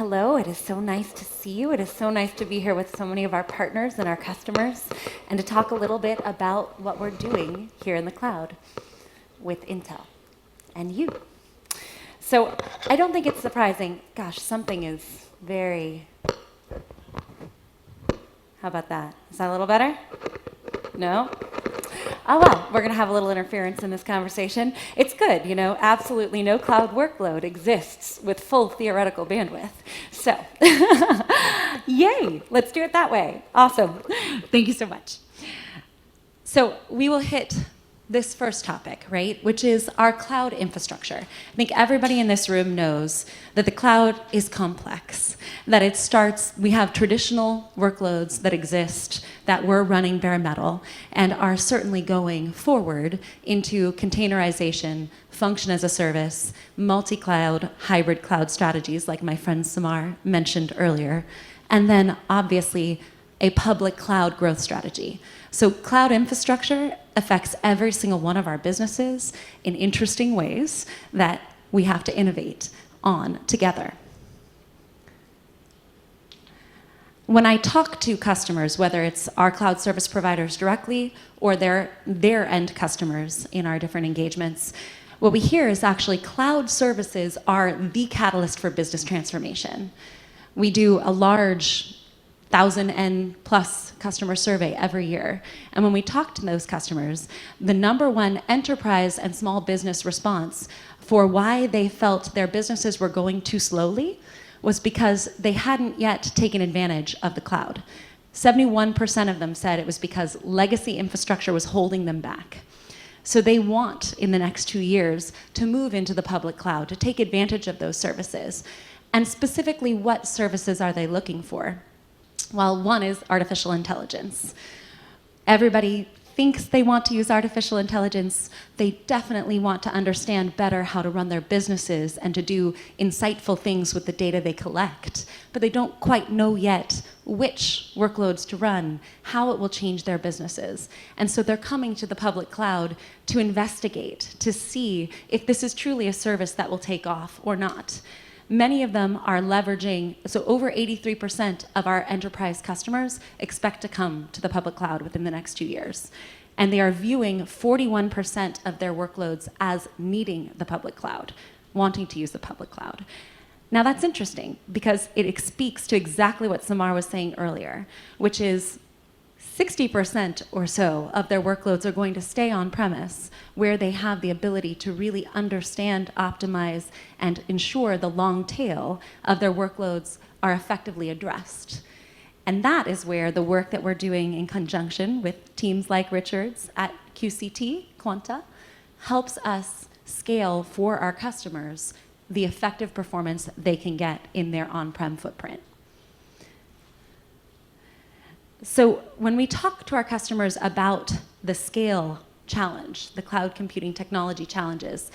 hello. It is so nice to see you. It is so nice to be here with so many of our partners and our customers and to talk a little bit about what we're doing here in the cloud with Intel and you. So I don't think it's surprising. Gosh, something is very... How about that? Is that a little better? No? Oh, well, we're going to have a little interference in this conversation. It's good, you know, absolutely no cloud workload exists with full theoretical bandwidth. So, yay, let's do it that way. Awesome. Thank you so much. So we will hit this first topic, right, which is our cloud infrastructure. I think everybody in this room knows that the cloud is complex, that it starts, we have traditional workloads that exist that we're running bare metal and are certainly going forward into containerization, function as a service, multi-cloud, hybrid cloud strategies like my friend Samar mentioned earlier, and then obviously a public cloud growth strategy. So cloud infrastructure affects every single one of our businesses in interesting ways that we have to innovate on together. When I talk to customers, whether it's our cloud service providers directly or their end customers in our different engagements, what we hear is actually cloud services are the catalyst for business transformation. We do a large 1,000+ customer survey every year. And when we talk to those customers, the #1 enterprise and small business response for why they felt their businesses were going too slowly was because they hadn't yet taken advantage of the cloud. 71% of them said it was because legacy infrastructure was holding them back. So they want, in the next 2 years, to move into the public cloud, to take advantage of those services. And specifically, what services are they looking for? Well, one is artificial intelligence. Everybody thinks they want to use artificial intelligence. They definitely want to understand better how to run their businesses and to do insightful things with the data they collect. But they don't quite know yet which workloads to run, how it will change their businesses. And so they're coming to the public cloud to investigate, to see if this is truly a service that will take off or not. Many of them are leveraging, so over 83% of our enterprise customers expect to come to the public cloud within the next 2 years. And they are viewing 41% of their workloads as needing the public cloud, wanting to use the public cloud. Now that's interesting because it speaks to exactly what Samar was saying earlier, which is 60% or so of their workloads are going to stay on premise where they have the ability to really understand, optimize, and ensure the long tail of their workloads are effectively addressed. And that is where the work that we're doing in conjunction with teams like Richard's at QCT, Quanta, helps us scale for our customers the effective performance they can get in their on-prem footprint. So when we talk to our customers about the scale challenge, the cloud computing technology challenges,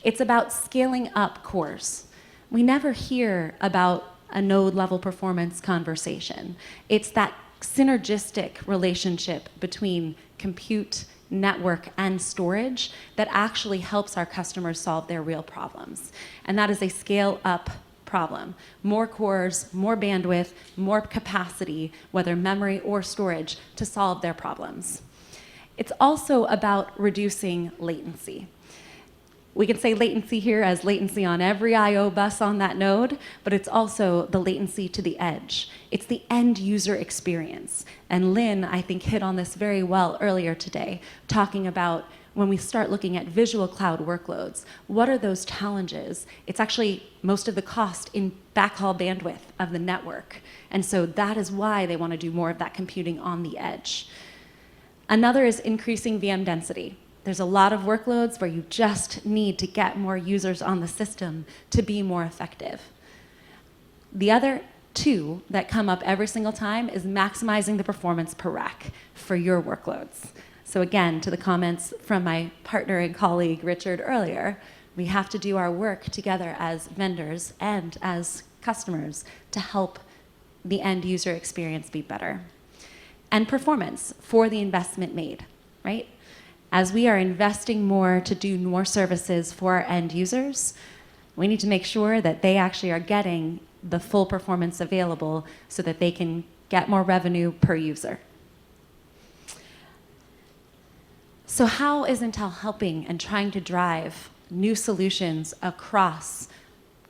it's about scaling up cores. We never hear about a node level performance conversation. It's that synergistic relationship between compute, network, and storage that actually helps our customers solve their real problems. And that is a scale up problem. More cores, more bandwidth, more capacity, whether memory or storage, to solve their problems. It's also about reducing latency. We can say latency here as latency on every I/O bus on that node, but it's also the latency to the edge. It's the end user experience. And Lynn, I think, hit on this very well earlier today, talking about when we start looking at visual cloud workloads, what are those challenges? It's actually most of the cost in backhaul bandwidth of the network. And so that is why they want to do more of that computing on the edge. Another is increasing VM density. There's a lot of workloads where you just need to get more users on the system to be more effective. The other two that come up every single time is maximizing the performance per rack for your workloads. So again, to the comments from my partner and colleague, Richard, earlier, we have to do our work together as vendors and as customers to help the end user experience be better. And performance for the investment made, right? As we are investing more to do more services for our end users, we need to make sure that they actually are getting the full performance available so that they can get more revenue per user. So how is Intel helping and trying to drive new solutions across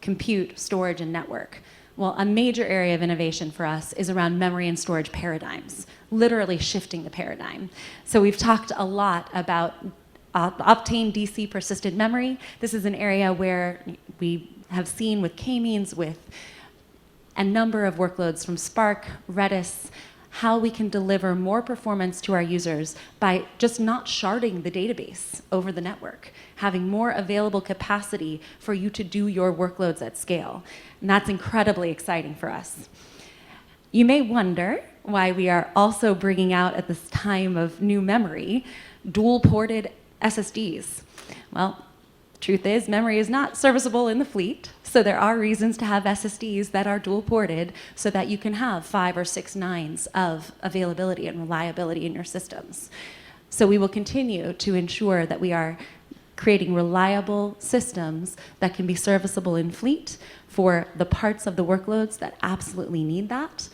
compute, storage, and network? Well, a major area of innovation for us is around memory and storage paradigms, literally shifting the paradigm. So we've talked a lot about Optane DC persistent memory. This is an area where we have seen with k-means, with a number of workloads from Spark, Redis, how we can deliver more performance to our users by just not sharding the database over the network, having more available capacity for you to do your workloads at scale. And that's incredibly exciting for us. You may wonder why we are also bringing out at this time of new memory, dual-ported SSDs. Well, the truth is, memory is not serviceable in the fleet, so there are reasons to have SSDs that are dual-ported so that you can have 5 or 6 nines of availability and reliability in your systems. So we will continue to ensure that we are creating reliable systems that can be serviceable in fleet for the parts of the workloads that absolutely need that,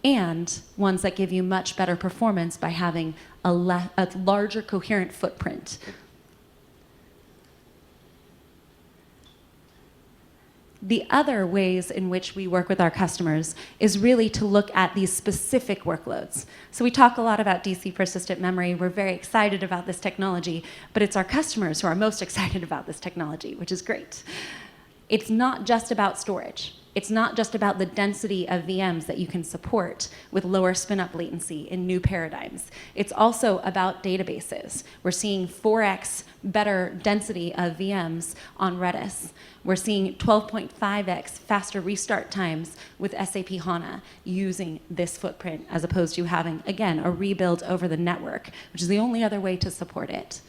and ones that give you much better performance by having a larger coherent footprint. The other ways in which we work with our customers is really to look at these specific workloads. So we talk a lot about DC persistent memory. We're very excited about this technology, but it's our customers who are most excited about this technology, which is great. It's not just about storage. It's not just about the density of VMs that you can support with lower spin-up latency in new paradigms. It's also about databases. We're seeing 4x better density of VMs on Redis. We're seeing 12.5x faster restart times with SAP HANA using this footprint as opposed to having, again, a rebuild over the network, which is the only other way to support it.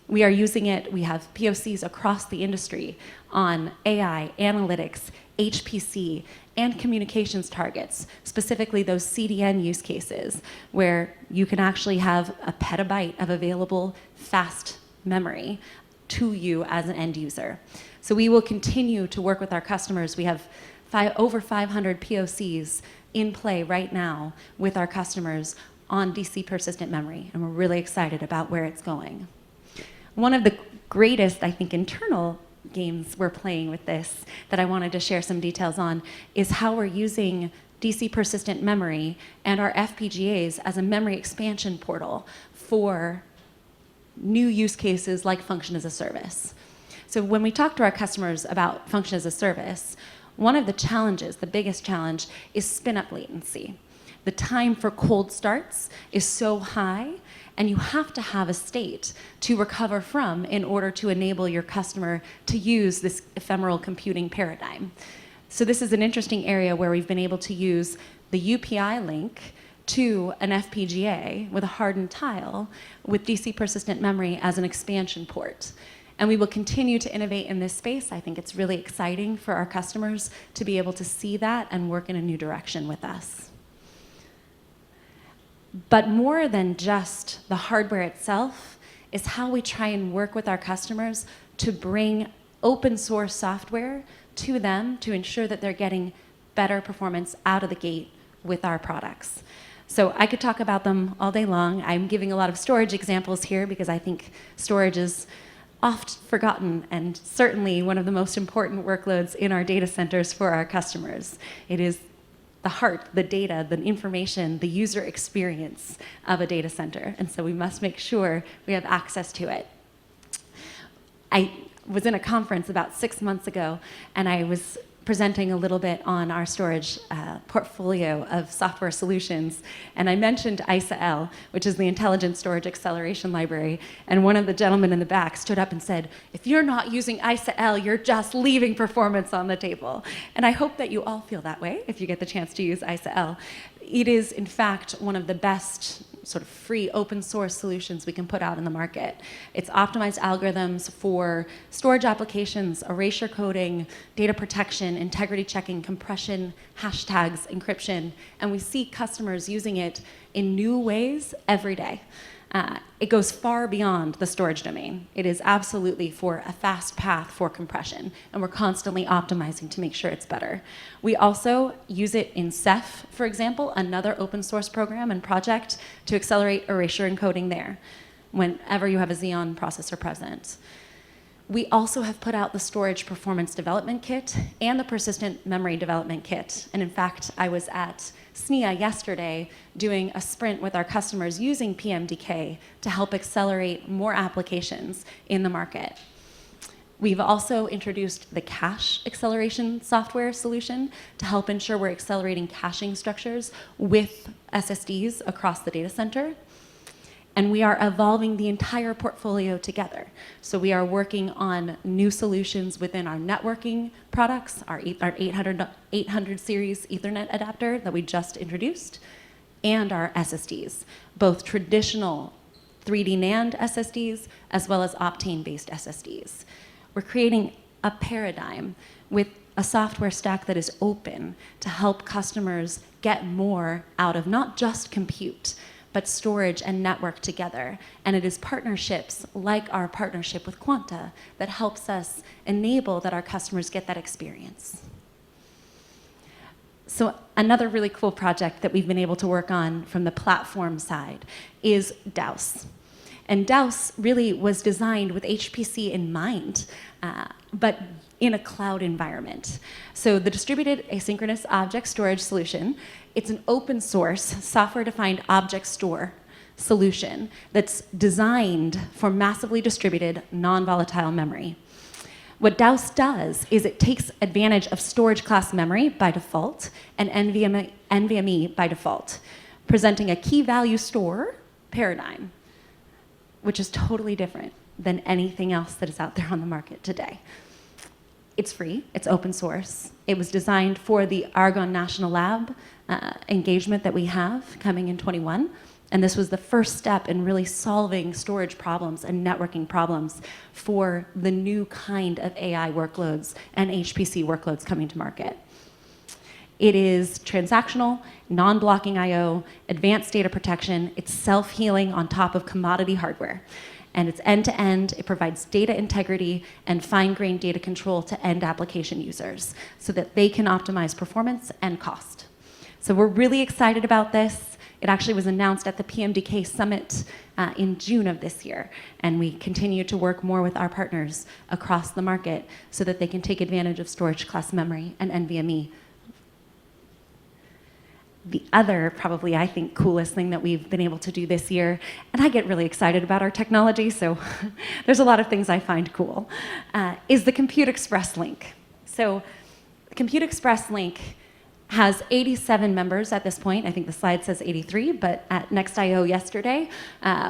We are using it, we have POCs across the industry on AI, analytics, HPC, and communications targets, specifically those CDN use cases where you can actually have a petabyte of available fast memory to you as an end user. So we will continue to work with our customers. We have over 500 POCs in play right now with our customers on DC persistent memory, and we're really excited about where it's going. One of the greatest, I think, internal games we're playing with this that I wanted to share some details on is how we're using DC persistent memory and our FPGAs as a memory expansion portal for new use cases like function as a service. So when we talk to our customers about function as a service, one of the challenges, the biggest challenge, is spin-up latency. The time for cold starts is so high, and you have to have a state to recover from in order to enable your customer to use this ephemeral computing paradigm. So this is an interesting area where we've been able to use the UPI link to an FPGA with a hardened tile with DC persistent memory as an expansion port. And we will continue to innovate in this space. I think it's really exciting for our customers to be able to see that and work in a new direction with us. But more than just the hardware itself is how we try and work with our customers to bring open source software to them to ensure that they're getting better performance out of the gate with our products. So I could talk about them all day long. I'm giving a lot of storage examples here because I think storage is oft forgotten and certainly one of the most important workloads in our data centers for our customers. It is the heart, the data, the information, the user experience of a data center. And so we must make sure we have access to it. I was in a conference about 6 months ago, and I was presenting a little bit on our storage portfolio of software solutions. And I mentioned ISA-L, which is the Intelligent Storage Acceleration Library. And one of the gentlemen in the back stood up and said, if you're not using ISA-L, you're just leaving performance on the table. And I hope that you all feel that way if you get the chance to use ISA-L. It is, in fact, one of the best sort of free open source solutions we can put out in the market. It's optimized algorithms for storage applications, erasure coding, data protection, integrity checking, compression, hashtags, encryption, and we see customers using it in new ways every day. It goes far beyond the storage domain. It is absolutely for a fast path for compression, and we're constantly optimizing to make sure it's better. We also use it in Ceph, for example, another open source program and project to accelerate erasure encoding there whenever you have a Xeon processor present. We also have put out the storage performance development kit and the persistent memory development kit. And in fact, I was at SNIA yesterday doing a sprint with our customers using PMDK to help accelerate more applications in the market. We've also introduced the cache acceleration software solution to help ensure we're accelerating caching structures with SSDs across the data center. And we are evolving the entire portfolio together. So we are working on new solutions within our networking products, our 800 series Ethernet adapter that we just introduced, and our SSDs, both traditional 3D NAND SSDs as well as Optane-based SSDs. We're creating a paradigm with a software stack that is open to help customers get more out of not just compute, but storage and network together. And it is partnerships like our partnership with Quanta that helps us enable that our customers get that experience. So another really cool project that we've been able to work on from the platform side is DAOS. And DAOS really was designed with HPC in mind, but in a cloud environment. So the distributed asynchronous object storage solution, it's an open source software-defined object store solution that's designed for massively distributed non-volatile memory. What DAOS does is it takes advantage of storage class memory by default and NVMe by default, presenting a key value store paradigm, which is totally different than anything else that is out there on the market today. It's free, it's open source. It was designed for the Argonne National Lab engagement that we have coming in 21. And this was the first step in really solving storage problems and networking problems for the new kind of AI workloads and HPC workloads coming to market. It is transactional, non-blocking I/O, advanced data protection. It's self-healing on top of commodity hardware. And it's end-to-end. It provides data integrity and fine-grained data control to end application users so that they can optimize performance and cost. So we're really excited about this. It actually was announced at the PMDK Summit in June of this year. And we continue to work more with our partners across the market so that they can take advantage of storage class memory and NVMe. The other, probably I think, coolest thing that we've been able to do this year, and I get really excited about our technology, so there's a lot of things I find cool, is the Compute Express link. So the Compute Express link has 87 members at this point. I think the slide says 83, but at NextIO yesterday,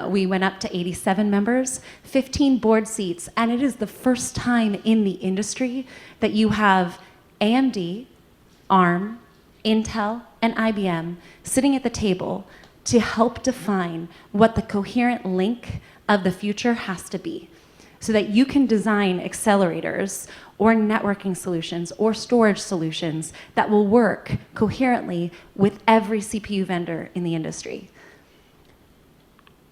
we went up to 87 members, 15 board seats, and it is the first time in the industry that you have AMD, ARM, Intel, and IBM sitting at the table to help define what the coherent link of the future has to be so that you can design accelerators or networking solutions or storage solutions that will work coherently with every CPU vendor in the industry.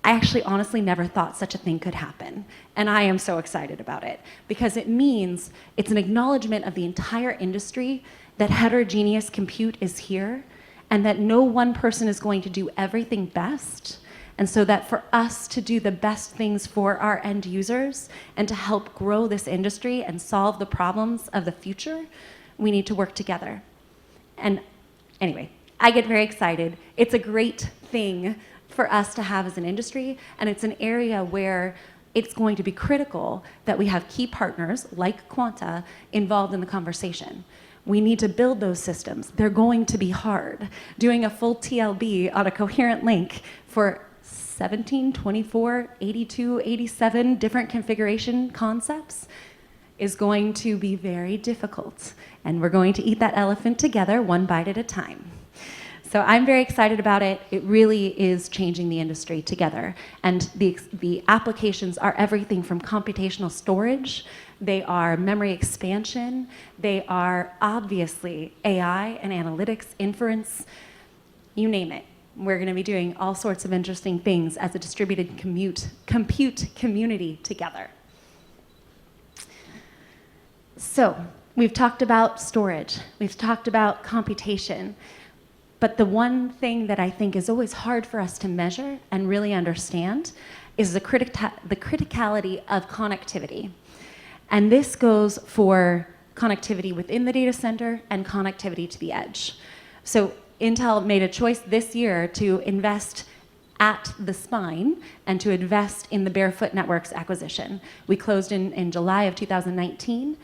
I actually honestly never thought such a thing could happen, and I am so excited about it because it means it's an acknowledgement of the entire industry that heterogeneous compute is here and that no one person is going to do everything best. And so that for us to do the best things for our end users and to help grow this industry and solve the problems of the future, we need to work together. And anyway, I get very excited. It's a great thing for us to have as an industry, and it's an area where it's going to be critical that we have key partners like Quanta involved in the conversation. We need to build those systems. They're going to be hard. Doing a full TLB on a coherent link for 17, 24, 82, 87 different configuration concepts is going to be very difficult. And we're going to eat that elephant together, one bite at a time. So I'm very excited about it. It really is changing the industry together. And the applications are everything from computational storage, they are memory expansion, they are obviously AI and analytics, inference, you name it. We're going to be doing all sorts of interesting things as a distributed compute community together. So we've talked about storage. We've talked about computation. But the one thing that I think is always hard for us to measure and really understand is the criticality of connectivity. And this goes for connectivity within the data center and connectivity to the edge. So Intel made a choice this year to invest at the spine and to invest in the Barefoot Networks acquisition. We closed in July of 2019.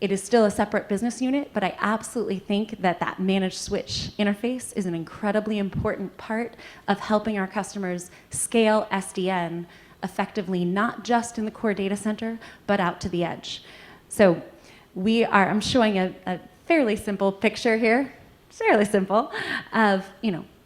It is still a separate business unit, but I absolutely think that that managed switch interface is an incredibly important part of helping our customers scale SDN effectively, not just in the core data center, but out to the edge. So I'm showing a fairly simple picture here, fairly simple, of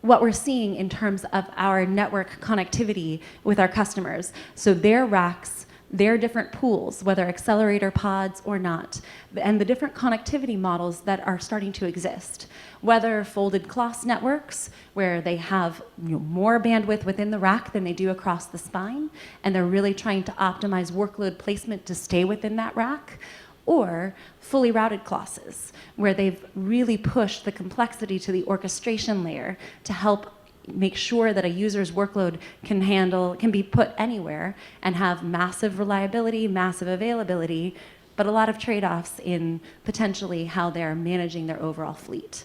what we're seeing in terms of our network connectivity with our customers. So their racks, their different pools, whether accelerator pods or not, and the different connectivity models that are starting to exist. Whether folded cloth networks, where they have more bandwidth within the rack than they do across the spine, and they're really trying to optimize workload placement to stay within that rack, or fully routed classes, where they've really pushed the complexity to the orchestration layer to help make sure that a user's workload can be put anywhere and have massive reliability, massive availability, but a lot of trade-offs in potentially how they're managing their overall fleet.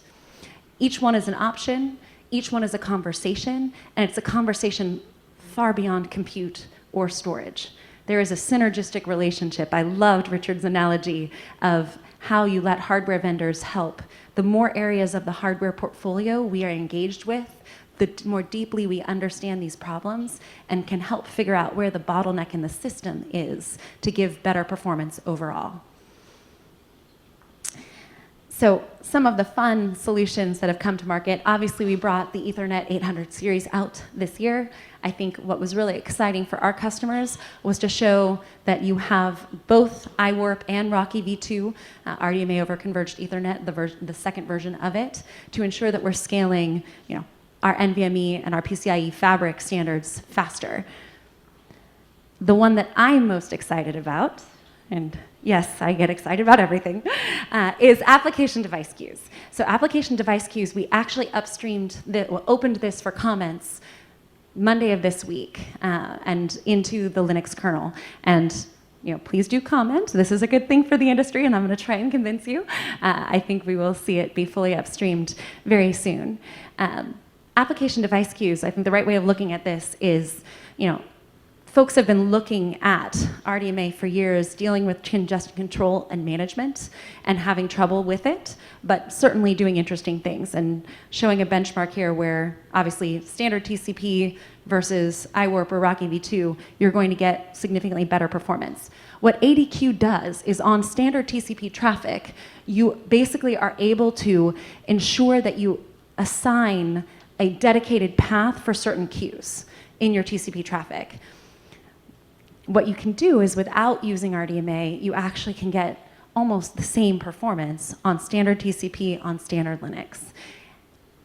Each one is an option, each one is a conversation, and it's a conversation far beyond compute or storage. There is a synergistic relationship. I loved Richard's analogy of how you let hardware vendors help. The more areas of the hardware portfolio we are engaged with, the more deeply we understand these problems and can help figure out where the bottleneck in the system is to give better performance overall. So some of the fun solutions that have come to market, obviously we brought the Ethernet 800 series out this year. I think what was really exciting for our customers was to show that you have both iWarp and Rocky V2, RDMA over Converged Ethernet, the second version of it, to ensure that we're scaling our NVMe and our PCIe fabric standards faster. The one that I'm most excited about, and yes, I get excited about everything, is application device queues. So application device queues, we actually opened this for comments Monday of this week and into the Linux kernel. And please do comment. This is a good thing for the industry, and I'm going to try and convince you. I think we will see it be fully upstreamed very soon. Application device queues, I think the right way of looking at this is, folks have been looking at RDMA for years, dealing with congestion control and management and having trouble with it, but certainly doing interesting things and showing a benchmark here where obviously standard TCP versus iWarp or Rocky V2, you're going to get significantly better performance. What ADQ does is on standard TCP traffic, you basically are able to ensure that you assign a dedicated path for certain queues in your TCP traffic. What you can do is without using RDMA, you actually can get almost the same performance on standard TCP on standard Linux.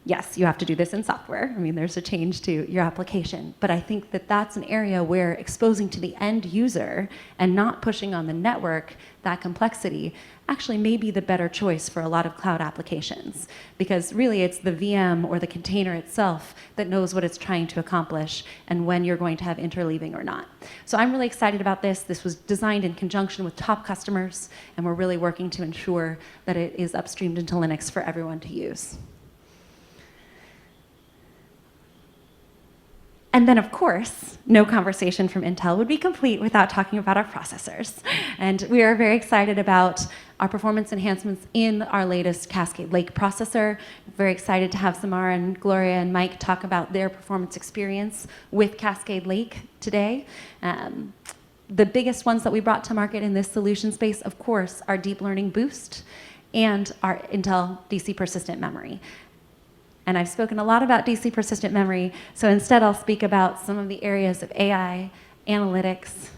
Yes, you have to do this in software. I mean, there's a change to your application. But I think that that's an area where exposing to the end user and not pushing on the network that complexity actually may be the better choice for a lot of cloud applications. Because really it's the VM or the container itself that knows what it's trying to accomplish and when you're going to have interleaving or not. So I'm really excited about this. This was designed in conjunction with top customers, and we're really working to ensure that it is upstreamed into Linux for everyone to use. And then, of course, no conversation from Intel would be complete without talking about our processors. And we are very excited about our performance enhancements in our latest Cascade Lake processor. Very excited to have Samara and Gloria and Mike talk about their performance experience with Cascade Lake today. The biggest ones that we brought to market in this solution space, of course, are Deep Learning Boost and our Intel DC persistent memory. And I've spoken a lot about DC persistent memory, so instead I'll speak about some of the areas of AI, analytics,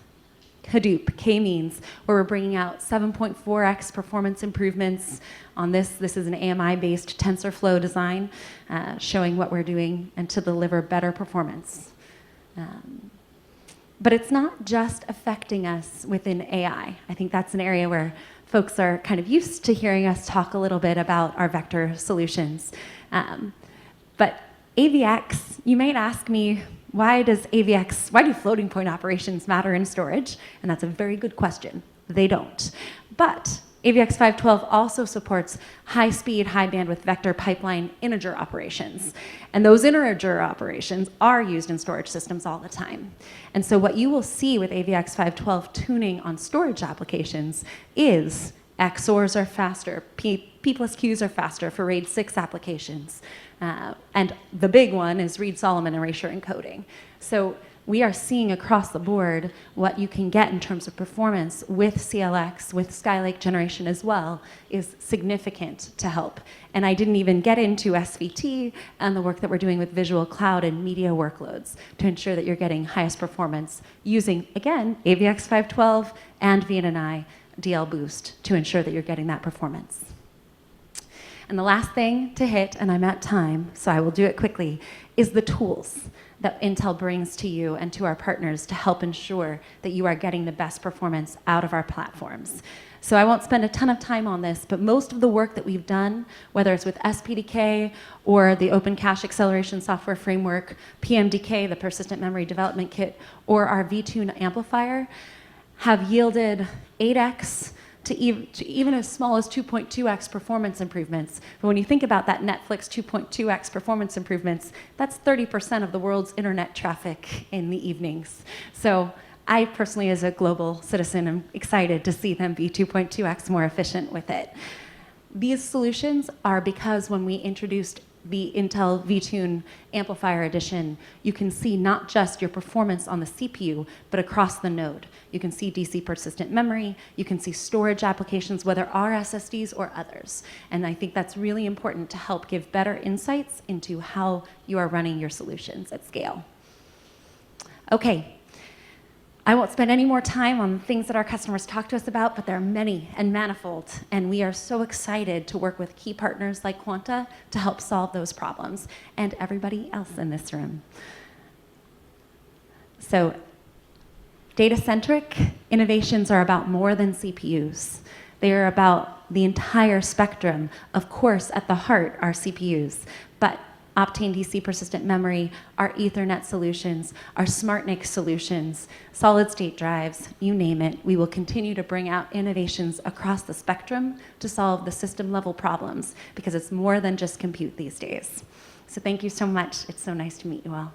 Hadoop, K-means, where we're bringing out 7.4x performance improvements on this. This is an AMI-based TensorFlow design, showing what we're doing and to deliver better performance. But it's not just affecting us within AI. I think that's an area where folks are kind of used to hearing us talk a little bit about our vector solutions. But AVX, you might ask me, why do floating point operations matter in storage? And that's a very good question. They don't. But AVX 512 also supports high-speed, high-bandwidth vector pipeline integer operations. And those integer operations are used in storage systems all the time. And so what you will see with AVX 512 tuning on storage applications is XORs are faster, P plus Qs are faster for RAID 6 applications. And the big one is Reed-Solomon erasure encoding. So we are seeing across the board what you can get in terms of performance with CLX, with Skylake generation as well, is significant to help. And I didn't even get into SVT and the work that we're doing with visual cloud and media workloads to ensure that you're getting highest performance using, again, AVX 512 and VNNI DL Boost to ensure that you're getting that performance. And the last thing to hit, and I'm at time, so I will do it quickly, is the tools that Intel brings to you and to our partners to help ensure that you are getting the best performance out of our platforms. So I won't spend a ton of time on this, but most of the work that we've done, whether it's with SPDK or the Open Cache Acceleration Software Framework, PMDK, the Persistent Memory Development Kit, or our vTune amplifier, have yielded 8x to even as small as 2.2x performance improvements. But when you think about that Netflix 2.2x performance improvements, that's 30% of the world's internet traffic in the evenings. So I personally, as a global citizen, am excited to see them be 2.2x more efficient with it. These solutions are because when we introduced the Intel vTune Amplifier Edition, you can see not just your performance on the CPU, but across the node. You can see DC persistent memory, you can see storage applications, whether our SSDs or others. And I think that's really important to help give better insights into how you are running your solutions at scale. Okay. I won't spend any more time on things that our customers talk to us about, but there are many and manifold, and we are so excited to work with key partners like Quanta to help solve those problems, and everybody else in this room. So, data-centric innovations are about more than CPUs. They are about the entire spectrum. Of course, at the heart are CPUs, but Optane DC persistent memory, our Ethernet solutions, our SmartNIC solutions, solid-state drives, you name it. We will continue to bring out innovations across the spectrum to solve the system-level problems because it's more than just compute these days. So thank you so much. It's so nice to meet you all.